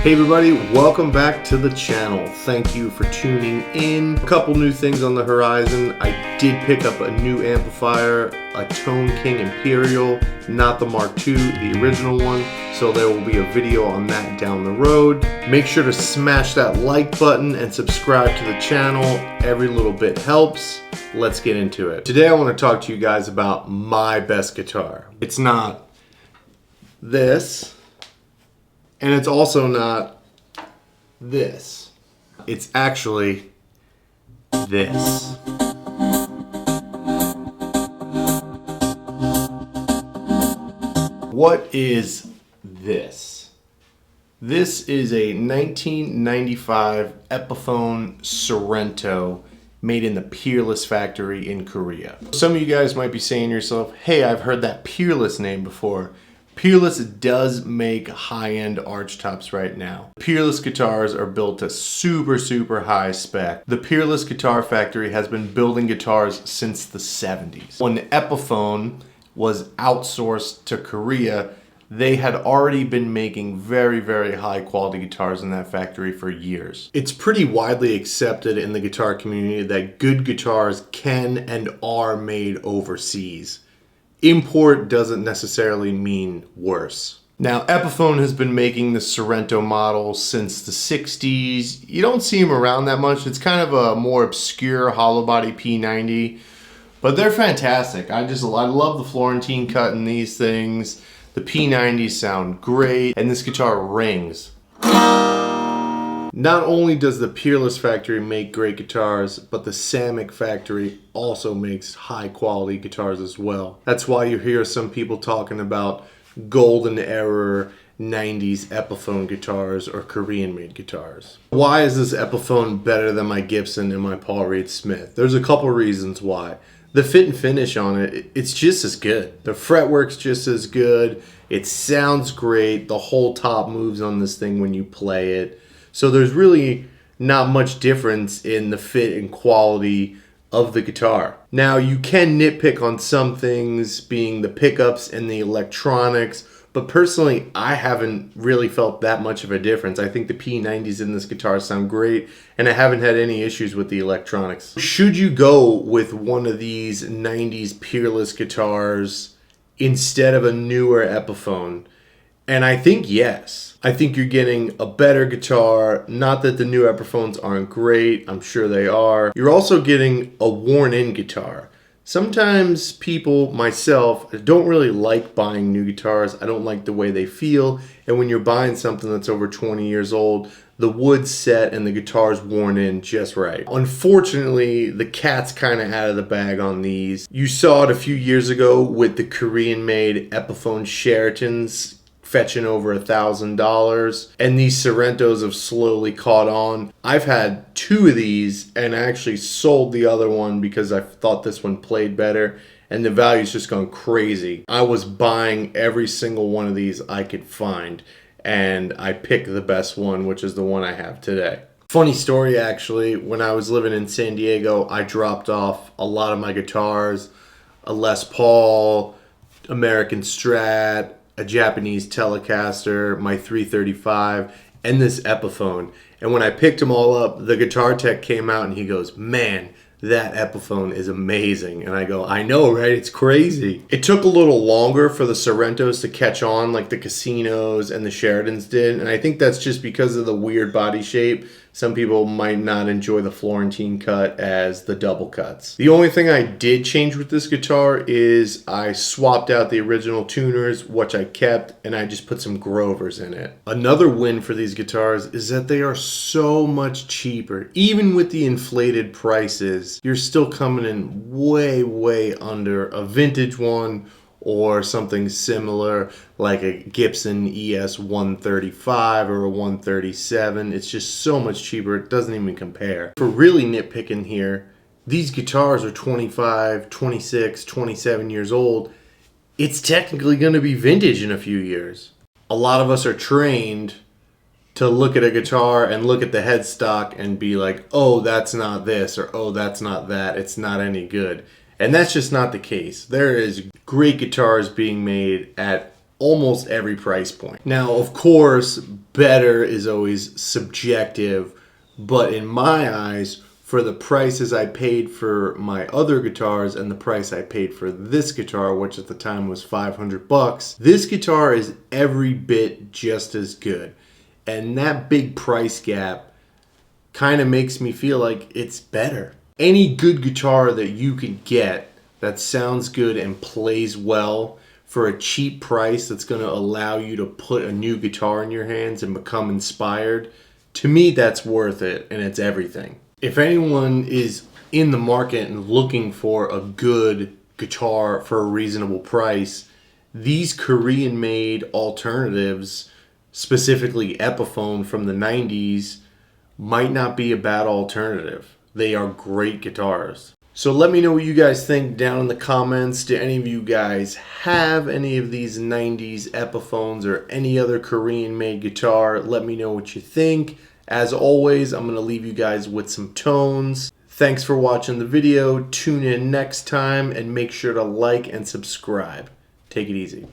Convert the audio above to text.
Hey everybody, welcome back to the channel. Thank you for tuning in. A couple new things on the horizon. I did pick up a new amplifier, a Tone King Imperial, not the Mark II, the original one. So there will be a video on that down the road. Make sure to smash that like button and subscribe to the channel. Every little bit helps. Let's get into it. Today I want to talk to you guys about my best guitar. It's not this. And it's also not this. It's actually this. What is this? This is a 1995 Epiphone Sorrento made in the Peerless factory in Korea. Some of you guys might be saying to yourself, hey, I've heard that Peerless name before. Peerless does make high-end arch tops right now. Peerless guitars are built to super high spec. The Peerless Guitar Factory has been building guitars since the 70s. When Epiphone was outsourced to Korea, they had already been making very high quality guitars in that factory for years. It's pretty widely accepted in the guitar community that good guitars can and are made overseas. Import doesn't necessarily mean worse. Now, Epiphone has been making the Sorrento model since the 60s. You don't see them around that much. It's kind of a more obscure hollow body P90, but they're fantastic. I love the Florentine cut in these things. The P90s sound great, and this guitar rings. Not only does the Peerless factory make great guitars, but the Samick factory also makes high quality guitars as well. That's why you hear some people talking about golden era 90s Epiphone guitars or Korean made guitars. Why is this Epiphone better than my Gibson and my Paul Reed Smith? There's a couple reasons why. The fit and finish on it, it's just as good. The fretwork's just as good. It sounds great. The whole top moves on this thing when you play it. So there's really not much difference in the fit and quality of the guitar. Now you can nitpick on some things, being the pickups and the electronics, but personally I haven't really felt that much of a difference. I think the P90s in this guitar sound great, and I haven't had any issues with the electronics. Should you go with one of these 90s Peerless guitars instead of a newer Epiphone? And I think yes. I think you're getting a better guitar. Not that the new Epiphones aren't great. I'm sure they are. You're also getting a worn-in guitar. Sometimes people, myself, don't really like buying new guitars. I don't like the way they feel. And when you're buying something that's over 20 years old, the wood's set and the guitar's worn in just right. Unfortunately, the cat's kind of out of the bag on these. You saw it a few years ago with the Korean-made Epiphone Sheratons fetching over $1,000, and these Sorrentos have slowly caught on. I've had two of these and actually sold the other one because I thought this one played better, and the value's just gone crazy. I was buying every single one of these I could find, and I picked the best one, which is the one I have today. Funny story actually, when I was living in San Diego, I dropped off a lot of my guitars, a Les Paul, American Strat, a Japanese Telecaster, my 335, and this Epiphone. And when I picked them all up, the guitar tech came out and he goes, man, that Epiphone is amazing. And I go, I know, right? It's crazy. It took a little longer for the Sorrentos to catch on like the Casinos and the Sheratons did. And I think that's just because of the weird body shape. Some people might not enjoy the Florentine cut as the double cuts. The only thing I did change with this guitar is I swapped out the original tuners, which I kept, and I just put some Grovers in it. Another win for these guitars is that they are so much cheaper. Even with the inflated prices, you're still coming in way under a vintage one or something similar like a Gibson ES 135 or a 137. It's just so much cheaper, it doesn't even compare. For really nitpicking here, these guitars are 25, 26, 27 years old. It's technically going to be vintage in a few years. A lot of us are trained to look at a guitar and look at the headstock and be like, oh, that's not this, or oh, that's not that, it's not any good. And that's just not the case. There is great guitars being made at almost every price point. Now, of course, better is always subjective, but in my eyes, for the prices I paid for my other guitars and the price I paid for this guitar, which at the time was $500, this guitar is every bit just as good. And that big price gap kind of makes me feel like it's better. Any good guitar that you can get that sounds good and plays well for a cheap price that's going to allow you to put a new guitar in your hands and become inspired, to me that's worth it, and it's everything. If anyone is in the market and looking for a good guitar for a reasonable price, these Korean-made alternatives, specifically Epiphone from the 90s, might not be a bad alternative. They are great guitars. So let me know what you guys think down in the comments. Do any of you guys have any of these 90s Epiphones or any other Korean-made guitar? Let me know what you think. As always, I'm going to leave you guys with some tones. Thanks for watching the video. Tune in next time and make sure to like and subscribe. Take it easy.